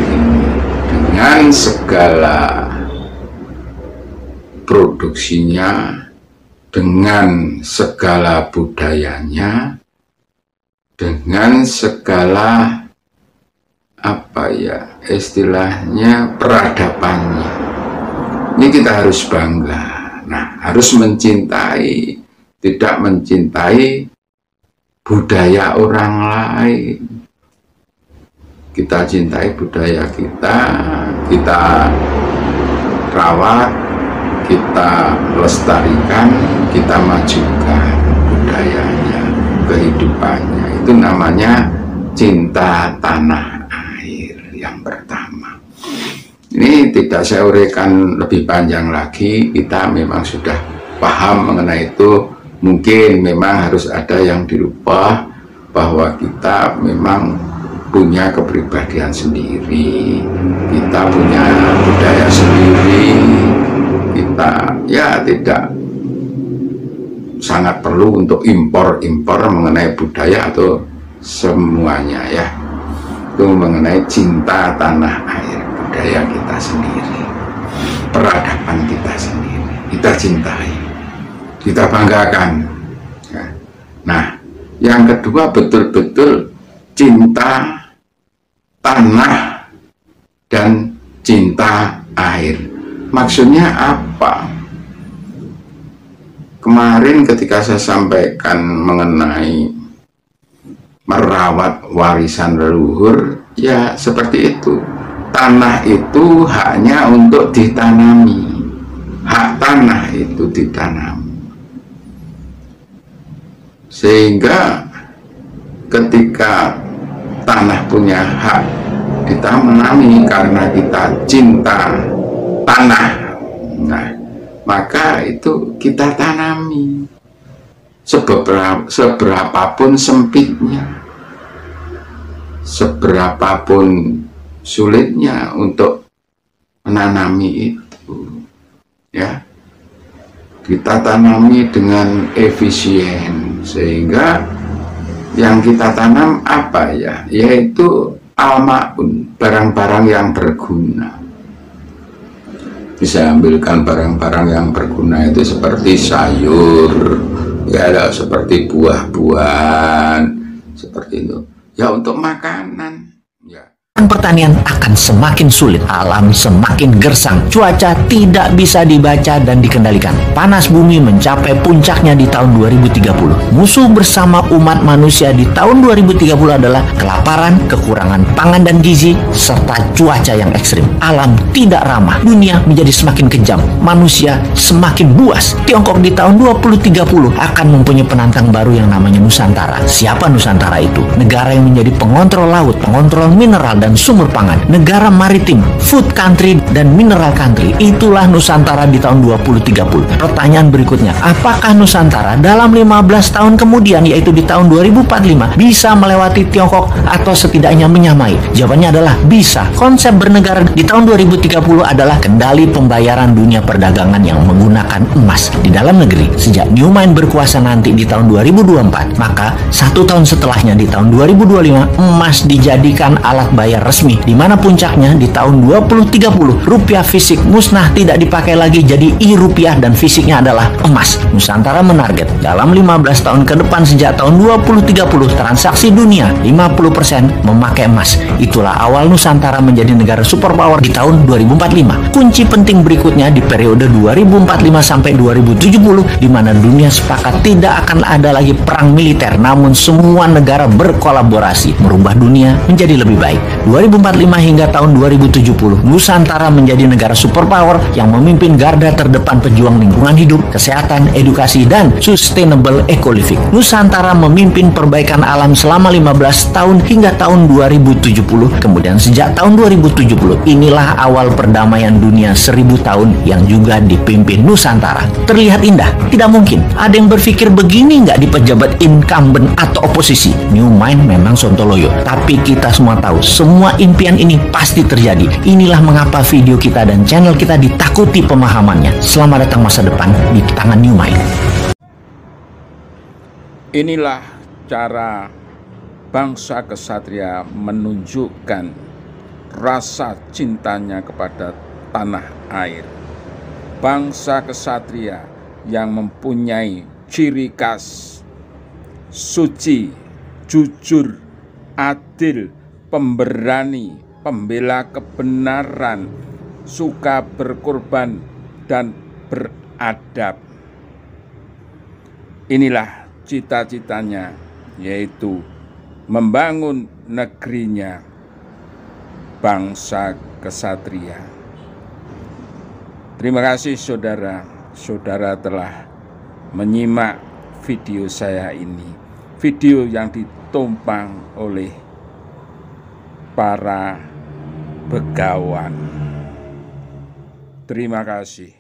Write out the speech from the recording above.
ini dengan segala produksinya, dengan segala budayanya, dengan segala istilahnya peradabannya. Ini kita harus bangga. Nah, harus mencintai, tidak mencintai budaya orang lain. Kita cintai budaya kita, kita rawat, kita lestarikan, kita majukan budayanya, kehidupannya. Itu namanya cinta tanah air yang pertama. Ini tidak saya uraikan lebih panjang lagi, kita memang sudah paham mengenai itu. Mungkin memang harus ada yang dirubah, bahwa kita memang punya kepribadian sendiri, kita punya budaya sendiri, kita tidak sangat perlu untuk impor mengenai budaya atau semuanya ya. Itu mengenai cinta tanah air, budaya kita sendiri, peradaban kita sendiri, kita cintai, kita banggakan ya. Nah, yang kedua betul-betul cinta tanah dan cinta air. Maksudnya apa? Kemarin ketika saya sampaikan mengenai merawat warisan leluhur, ya seperti itu. Tanah itu haknya untuk ditanami, hak tanah itu ditanami, sehingga ketika tanah punya hak kita menanami karena kita cinta tanah, nah maka itu kita tanami seberapapun sempitnya, seberapapun sulitnya untuk menanami itu ya, kita tanami dengan efisien, sehingga yang kita tanam apa ya, yaitu al-ma'un, barang-barang yang berguna. Bisa ambilkan barang-barang yang berguna itu seperti sayur ya, seperti buah-buahan, seperti itu ya, untuk makanan ya. Pertanian akan semakin sulit, alam semakin gersang, cuaca tidak bisa dibaca dan dikendalikan. Panas bumi mencapai puncaknya di tahun 2030. Musuh bersama umat manusia di tahun 2030 adalah kelaparan, kekurangan pangan dan gizi, serta cuaca yang ekstrim. Alam tidak ramah, dunia menjadi semakin kejam, manusia semakin buas. Tiongkok di tahun 2030 akan mempunyai penantang baru yang namanya Nusantara. Siapa Nusantara itu? Negara yang menjadi pengontrol laut, pengontrol mineral dan sumber pangan, negara maritim, food country dan mineral country. Itulah Nusantara di tahun 2030. Pertanyaan berikutnya, apakah Nusantara dalam 15 tahun kemudian, yaitu di tahun 2045, bisa melewati Tiongkok atau setidaknya menyamai? Jawabannya adalah bisa. Konsep bernegara di tahun 2030 adalah kendali pembayaran dunia perdagangan yang menggunakan emas di dalam negeri. Sejak New Mind berkuasa nanti di tahun 2024, maka 1 tahun setelahnya di tahun 2025 emas dijadikan alat bayar resmi, di mana puncaknya di tahun 2030 rupiah fisik musnah, tidak dipakai lagi, jadi e-rupiah dan fisiknya adalah emas. Nusantara menarget dalam 15 tahun ke depan sejak tahun 2030 transaksi dunia 50% memakai emas. Itulah awal Nusantara menjadi negara superpower di tahun 2045. Kunci penting berikutnya di periode 2045 sampai 2070, di mana dunia sepakat tidak akan ada lagi perang militer, namun semua negara berkolaborasi merubah dunia menjadi lebih baik. 2045 hingga tahun 2070, Nusantara menjadi negara superpower yang memimpin garda terdepan pejuang lingkungan hidup, kesehatan, edukasi, dan sustainable eco living. Nusantara memimpin perbaikan alam selama 15 tahun hingga tahun 2070. Kemudian sejak tahun 2070, inilah awal perdamaian dunia 1000 tahun yang juga dipimpin Nusantara. Terlihat indah? Tidak mungkin. Ada yang berpikir begini nggak di pejabat incumbent atau oposisi? New Mind memang sontoloyo. Tapi kita semua tahu, semua impian ini pasti terjadi. Inilah mengapa video kita dan channel kita ditakuti pemahamannya. Selamat datang masa depan di tangan New Mind. Inilah cara bangsa kesatria menunjukkan rasa cintanya kepada tanah air. Bangsa kesatria yang mempunyai ciri khas suci, jujur, adil, pemberani, pembela kebenaran, suka berkorban, dan beradab. Inilah cita-citanya, yaitu membangun negerinya, bangsa kesatria. Terima kasih saudara telah menyimak video saya ini, video yang ditumpang oleh para begawan. Terima kasih.